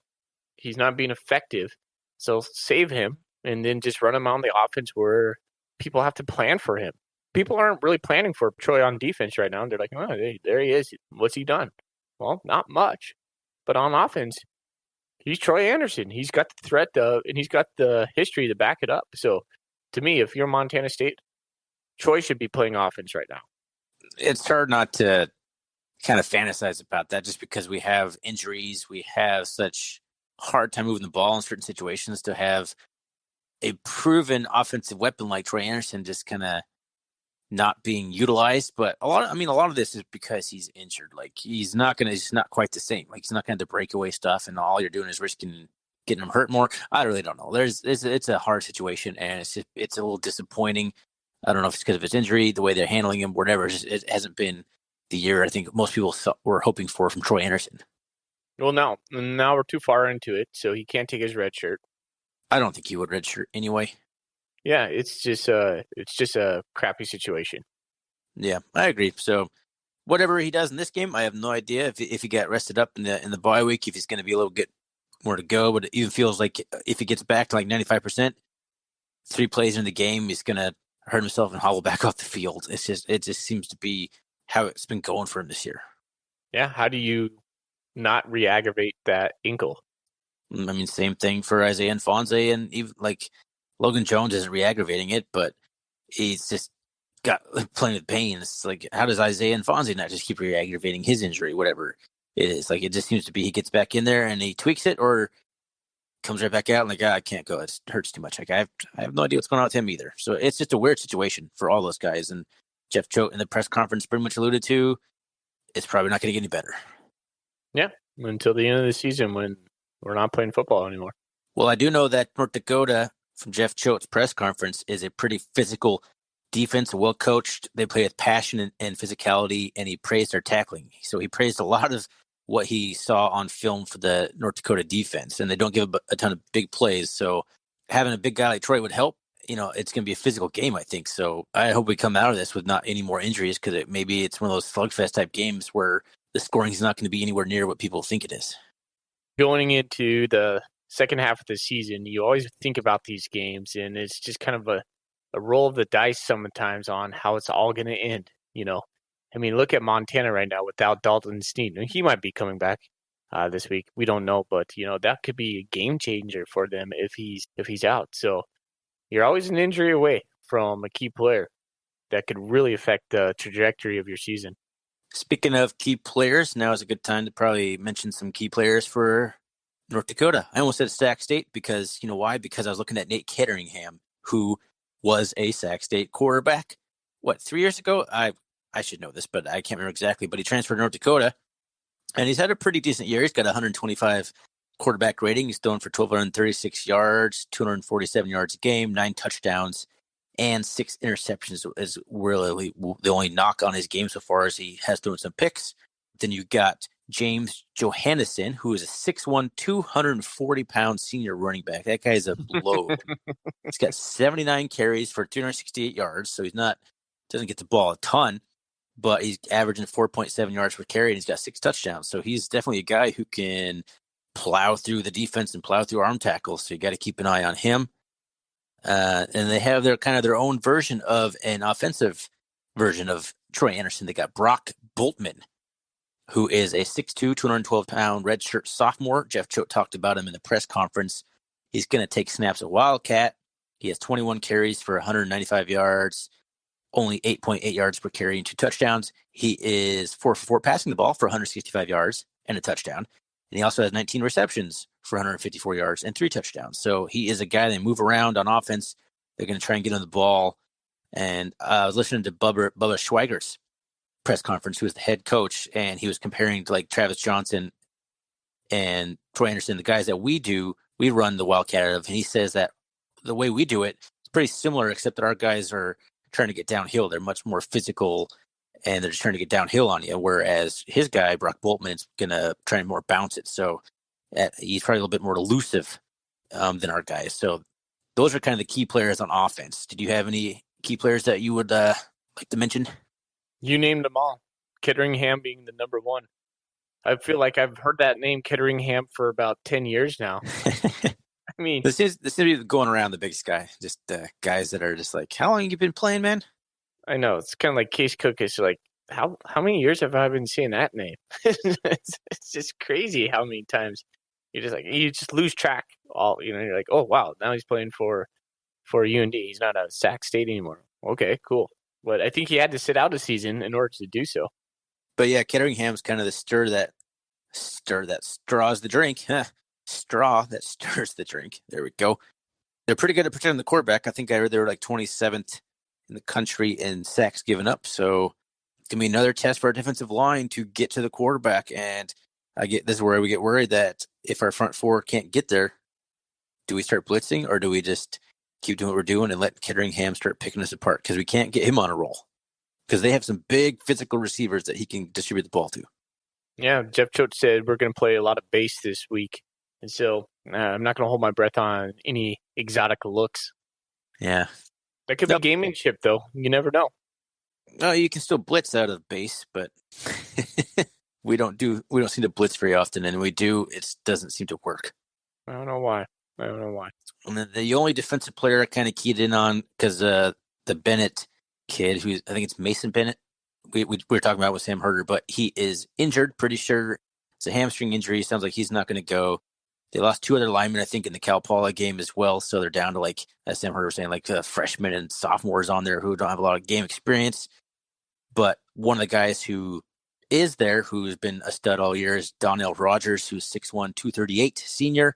He's not being effective. So save him and then just run him on the offense where people have to plan for him. People aren't really planning for Troy on defense right now. They're like, oh, there he is. What's he done? Well, not much. But on offense, he's Troy Anderson. He's got the threat and he's got the history to back it up. So to me, if you're Montana State, Troy should be playing offense right now. It's hard not to kind of fantasize about that just because we have injuries. We have such hard time moving the ball in certain situations to have a proven offensive weapon like Troy Anderson just kind of not being utilized. But a lot of this is because he's injured. Like he's not quite the same. Like he's not going to breakaway stuff, and all you're doing is risking getting him hurt more. I really don't know. It's a hard situation, and it's a little disappointing. I don't know if it's because of his injury, the way they're handling him, whatever. It hasn't been the year I think most people were hoping for from Troy Anderson. Well, now we're too far into it, so he can't take his red shirt. I don't think he would red shirt anyway. Yeah, it's just a crappy situation. Yeah, I agree. So whatever he does in this game, I have no idea if he got rested up in the bye week, if he's going to be a little bit more to go. But it even feels like if he gets back to like 95%, 3 plays in the game, he's going to hurt himself and hobble back off the field. It just seems to be how it's been going for him this year. Yeah, how do you not re-aggravate that ankle? I mean, same thing for Isaiah Fonzie, and even like Logan Jones isn't re-aggravating it, but he's just got plenty of pain. It's like, how does Isaiah Fonzie not just keep re-aggravating his injury, whatever it is? Like, it just seems to be he gets back in there and he tweaks it or comes right back out and like, I can't go. It hurts too much. Like, I have no idea what's going on with him either. So it's just a weird situation for all those guys. And Jeff Choate in the press conference pretty much alluded to, it's probably not going to get any better. Yeah, until the end of the season when we're not playing football anymore. Well, I do know that North Dakota, from Jeff Choate's press conference, is a pretty physical defense, well coached. They play with passion and physicality, and he praised their tackling. So he praised a lot of what he saw on film for the North Dakota defense, and they don't give a ton of big plays. So having a big guy like Troy would help. It's going to be a physical game, I think. So I hope we come out of this with not any more injuries, because maybe it's one of those slugfest type games where the scoring is not going to be anywhere near what people think it is. Going into the second half of the season, you always think about these games, and it's just kind of a roll of the dice sometimes on how it's all going to end. I mean, look at Montana right now without Dalton Sneed. He might be coming back this week. We don't know, but that could be a game changer for them if he's out. So you're always an injury away from a key player that could really affect the trajectory of your season. Speaking of key players, now is a good time to probably mention some key players for North Dakota. I almost said Sac State because, why? Because I was looking at Nate Ketteringham, who was a Sac State quarterback. 3 years ago? I should know this, but I can't remember exactly. But he transferred to North Dakota, and he's had a pretty decent year. He's got 125 quarterback rating. He's thrown for 1,236 yards, 247 yards a game, 9 touchdowns, and 6 interceptions is really the only knock on his game so far, as he has thrown some picks. Then you got James Johannesson, who is a 6'1", 240-pound senior running back. That guy's a load. He's got 79 carries for 268 yards, so doesn't get the ball a ton, but he's averaging 4.7 yards per carry, and he's got 6 touchdowns. So he's definitely a guy who can plow through the defense and plow through arm tackles, so you got to keep an eye on him. And they have their own version of an offensive version of Troy Anderson. They got Brock Boltman, who is a 6'2", 212-pound redshirt sophomore. Jeff Choate talked about him in the press conference. He's going to take snaps at Wildcat. He has 21 carries for 195 yards, only 8.8 yards per carry and 2 touchdowns. He is 4 for 4 passing the ball for 165 yards and a touchdown. And he also has 19 receptions for 154 yards and 3 touchdowns. So he is a guy they move around on offense. They're going to try and get on the ball. And I was listening to Bubba Schweiger's press conference, who was the head coach, and he was comparing to like Travis Johnson and Troy Anderson, the guys that we run the Wildcat out of. And he says that the way we do it is pretty similar, except that our guys are trying to get downhill. They're much more physical, and they're just trying to get downhill on you. Whereas his guy, Brock Boltman, is going to try and more bounce it. So He's probably a little bit more elusive than our guys. So those are kind of the key players on offense. Did you have any key players that you would like to mention? You named them all. Ketteringham being the number one. I feel like I've heard that name Ketteringham for about 10 years now. I mean, this seems to be going around the biggest guy. Just guys that are just like, how long have you been playing, man? I know. It's kind of like Case Cook is like, how many years have I been seeing that name? It's just crazy how many times you just lose track. You're like, oh wow, now he's playing for UND. He's not at Sac State anymore. Okay, cool. But I think he had to sit out a season in order to do so. But yeah, Ketteringham's kind of the straw that straws the drink. Straw that stirs the drink. There we go. They're pretty good at protecting the quarterback. I think I heard they were like 27th in the country in sacks given up. So it's going to be another test for our defensive line to get to the quarterback. And this is where we get worried that if our front four can't get there, do we start blitzing or do we just keep doing what we're doing and let Ketteringham start picking us apart? Because we can't get him on a roll. Because they have some big physical receivers that he can distribute the ball to. Yeah, Jeff Choate said we're going to play a lot of base this week. And so I'm not going to hold my breath on any exotic looks. Yeah. That could be gamemanship, though. You never know. No, you can still blitz out of base, but we don't seem to blitz very often, and we do, it doesn't seem to work. I don't know why. And then the only defensive player I kind of keyed in on, because the Bennett kid, I think it's Mason Bennett, we were talking about with Sam Herder, but he is injured, pretty sure. It's a hamstring injury. Sounds like he's not going to go. They lost two other linemen, I think, in the Cal Poly game as well. So they're down to, like, as Sam Herder was saying, like freshmen and sophomores on there who don't have a lot of game experience. But one of the guys who is there, who's been a stud all year, is Donnell Rogers, who's 6'1", 238, senior.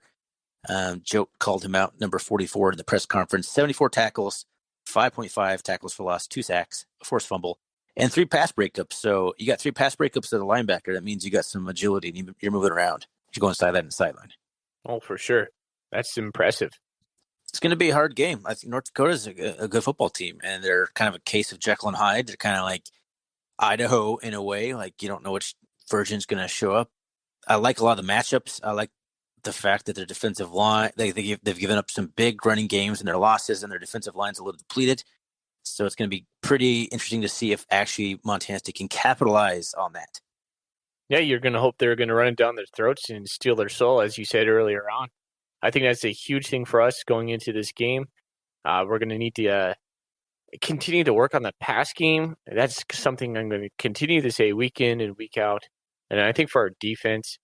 Joe called him out, number 44 in the press conference. 74 tackles, 5.5 tackles for loss, 2 sacks, a forced fumble, and 3 pass breakups. So you got 3 pass breakups as a linebacker. That means you got some agility and you're moving around. You're going sideline to sideline. Oh, for sure. That's impressive. It's going to be a hard game. I think North Dakota is a good football team, and they're kind of a case of Jekyll and Hyde. They're kind of like Idaho in a way. Like, you don't know which version's going to show up. I like a lot of the matchups. I like the fact that their defensive line, they've given up some big running games in their losses, and their defensive line's a little depleted. So it's going to be pretty interesting to see if actually Montana State can capitalize on that. Yeah, you're going to hope they're going to run it down their throats and steal their soul, as you said earlier on. I think that's a huge thing for us going into this game. We're going to need to continue to work on the pass game. That's something I'm going to continue to say week in and week out. And I think for our defense,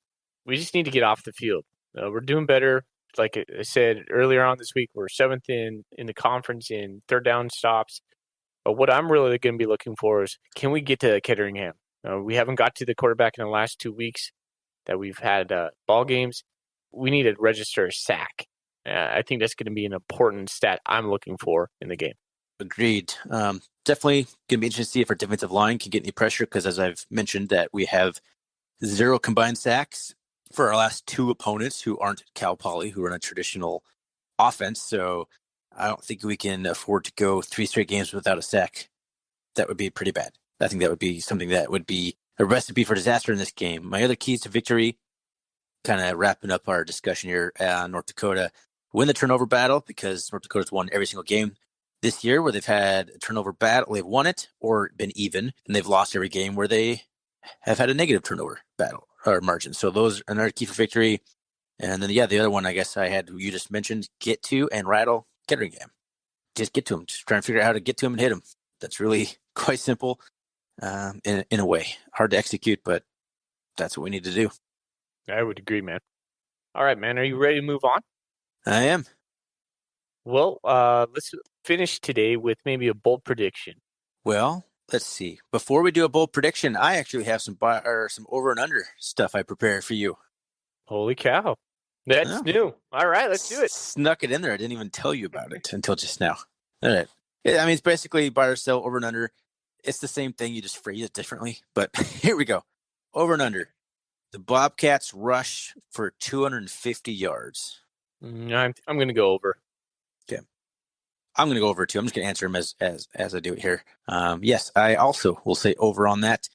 we just need to get off the field. We're doing better. Like I said earlier on this week, we're 7th in the conference in third down stops. But what I'm really going to be looking for is, can we get to Ketteringham? We haven't got to the quarterback in the last 2 weeks that we've had ball games. We need to register a sack. I think that's going to be an important stat I'm looking for in the game. Agreed. Definitely going to be interesting to see if our defensive line can get any pressure, because as I've mentioned, that we have 0 combined sacks for our last 2 opponents who aren't Cal Poly, who run a traditional offense. So I don't think we can afford to go 3 straight games without a sack. That would be pretty bad. I think that would be something that would be a recipe for disaster in this game. My other keys to victory, kind of wrapping up our discussion here, North Dakota win the turnover battle, because North Dakota's won every single game this year where they've had a turnover battle. They've won it or been even, and they've lost every game where they have had a negative turnover battle or margin. So those are another key for victory. And then, the other one I guess I had, you just mentioned, get to and rattle Ketteringham. Just get to them. Just try and figure out how to get to them and hit them. That's really quite simple in a way. Hard to execute, but that's what we need to do. I would agree, man. All right, man. Are you ready to move on? I am. Well, let's finish today with maybe a bold prediction. Well, let's see. Before we do a bold prediction, I actually have some over and under stuff I prepared for you. Holy cow. That's new. All right, let's do it. Snuck it in there. I didn't even tell you about it until just now. All right. I mean, it's basically buy or sell, over and under. It's the same thing. You just phrase it differently. But here we go. Over and under. The Bobcats rush for 250 yards. I'm going to go over. Okay. I'm going to go over too. I'm just going to answer them as I do it here. Yes, I also will say over on that.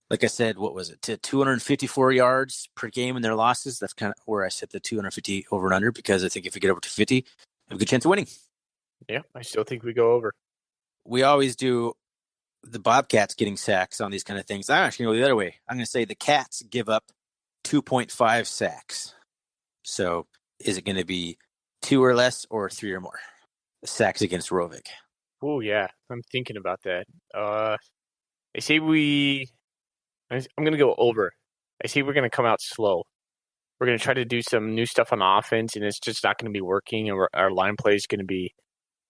like I said, what was it, to 254 yards per game in their losses. That's kind of where I set the 250 over and under, because I think if we get over to 50, we have a good chance of winning. Yeah, I still think we go over. We always do the Bobcats getting sacks on these kind of things. I'm actually going to go the other way. I'm going to say the Cats give up 2.5 sacks. So is it going to be 2 or less or 3 or more? The sacks against Rovig. Oh, yeah. I'm thinking about that. I say I'm going to go over. I say we're going to come out slow. We're going to try to do some new stuff on offense, and it's just not going to be working, and our line play is going to be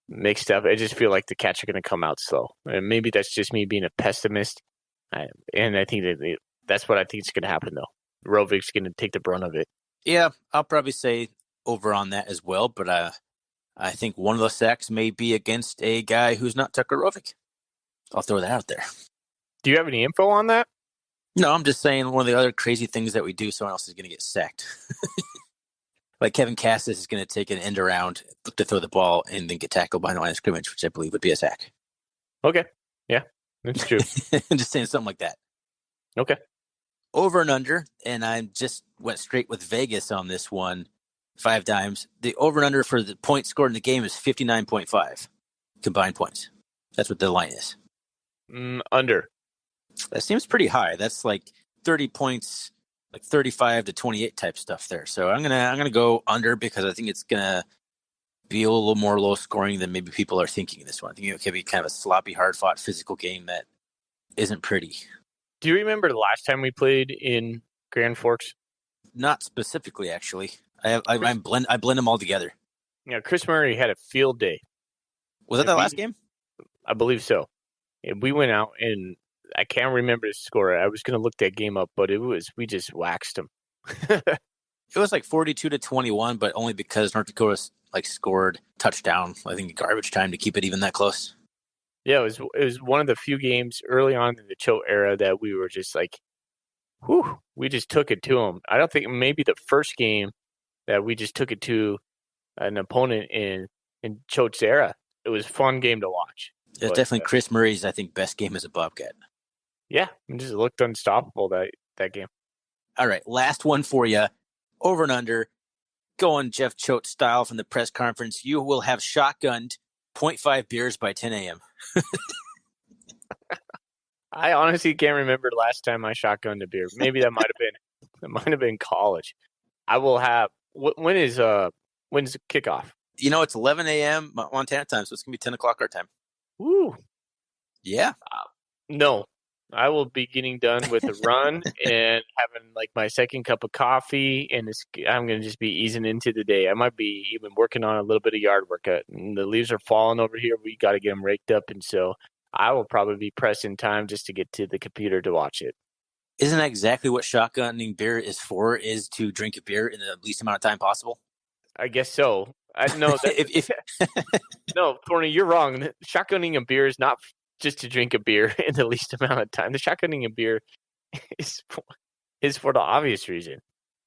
mixed up. I just feel like the Cats are going to come out slow. And maybe that's just me being a pessimist. And I think that's what I think is going to happen, though. Rovig's going to take the brunt of it. Yeah, I'll probably say over on that as well, but I think one of those sacks may be against a guy who's not Tucker Rovig. I'll throw that out there. Do you have any info on that? No, I'm just saying one of the other crazy things that we do, someone else is going to get sacked. Like Kevin Cassis is going to take an end around, look to throw the ball, and then get tackled behind the line of scrimmage, which I believe would be a sack. Okay. Yeah, that's true. I'm just saying something like that. Okay. Over and under, and I just went straight with Vegas on this one 5 times. The over and under for the points scored in the game is 59.5 combined points. That's what the line is. Under. That seems pretty high. That's like 30 points, like 35 to 28 type stuff there. So I'm gonna go under, because I think it's gonna be a little more low scoring than maybe people are thinking in this one. I think it could be kind of a sloppy, hard fought, physical game that isn't pretty. Do you remember the last time we played in Grand Forks? Not specifically, actually. I blend them all together. Yeah, Chris Murray had a field day. Was that the last game? I believe so. And we went out, and I can't remember the score. I was going to look that game up, but we just waxed them. It was like 42-21, but only because North Dakota scored touchdown. I think garbage time to keep it even that close. Yeah, it was one of the few games early on in the Choate era that we were just like, whew, we just took it to them. I don't think maybe the first game that we just took it to an opponent in Choate's era. It was a fun game to watch. It's definitely Chris Murray's, I think, best game as a Bobcat. Yeah, it just looked unstoppable that game. All right, last one for you. Over and under. Going Jeff Choate style from the press conference. You will have shotgunned 0.5 beers by 10 a.m. I honestly can't remember the last time I shotgunned a beer. Maybe that might have been college. I will have. When's the kickoff? It's 11 a.m. Montana time, so it's gonna be 10 o'clock our time. Woo! Yeah. No, I will be getting done with the run and having like my second cup of coffee, and I'm going to just be easing into the day. I might be even working on a little bit of yard work. The leaves are falling over here. We got to get them raked up, and so I will probably be pressing time just to get to the computer to watch it. Isn't that exactly what shotgunning beer is for? Is to drink a beer in the least amount of time possible? I guess so. No, no, Thorny, you're wrong. Shotgunning a beer is not just to drink a beer in the least amount of time. The shotgunning a beer is for the obvious reason.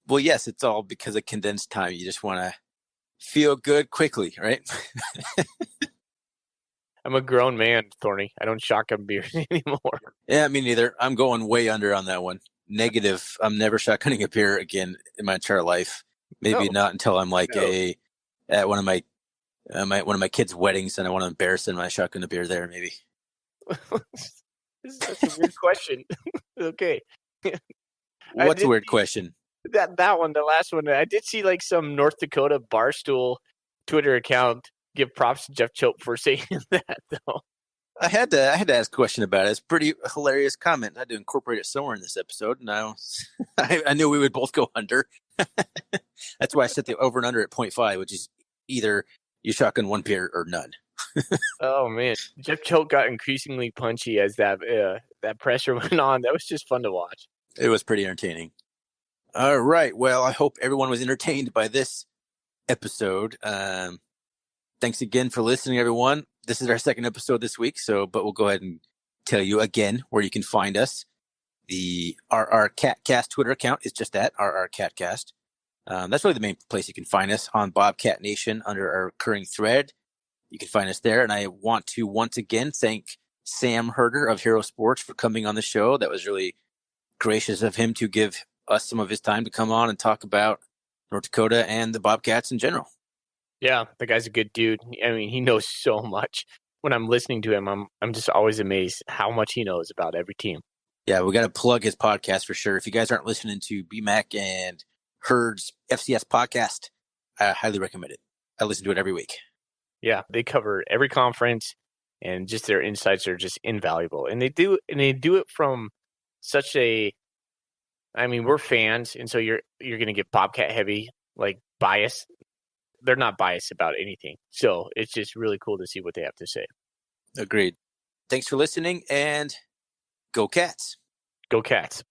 Well, yes, it's all because of condensed time. You just want to feel good quickly, right? I'm a grown man, Thorny. I don't shotgun beers anymore. Yeah, me neither. I'm going way under on that one. Negative. I'm never shotgunning a beer again in my entire life. Maybe not until I'm like at one of my kids' weddings, and I want to embarrass them. I shotgun a beer there, maybe. That's a weird question. Okay. What's a weird question? That one, the last one. I did see like some North Dakota Barstool Twitter account give props to Jeff Choate for saying that, though. I had to ask a question about it. It's a pretty hilarious comment. I had to incorporate it somewhere in this episode. And I knew we would both go under. That's why I set the over and under at 0.5, which is either you shotgun one beer or none. Oh man, Jeff Choate got increasingly punchy as that pressure went on. That was just fun to watch. It was pretty entertaining. All right. Well, I hope everyone was entertained by this episode. Thanks again for listening, everyone. This is our second episode this week, but we'll go ahead and tell you again where you can find us. The RR Catcast Twitter account is just that, RR Catcast. That's really the main place you can find us on Bobcat Nation under our recurring thread. You can find us there. And I want to once again thank Sam Herder of Hero Sports for coming on the show. That was really gracious of him to give us some of his time to come on and talk about North Dakota and the Bobcats in general. Yeah, the guy's a good dude. I mean, he knows so much. When I'm listening to him, I'm just always amazed how much he knows about every team. Yeah, we got to plug his podcast for sure. If you guys aren't listening to BMAC and Herd's FCS podcast, I highly recommend it. I listen to it every week. Yeah, they cover every conference, and just their insights are just invaluable. And they do it from such a, I mean, we're fans, and so you're going to get Bobcat heavy, like bias. They're not biased about anything. So it's just really cool to see what they have to say. Agreed. Thanks for listening, and go Cats. Go Cats.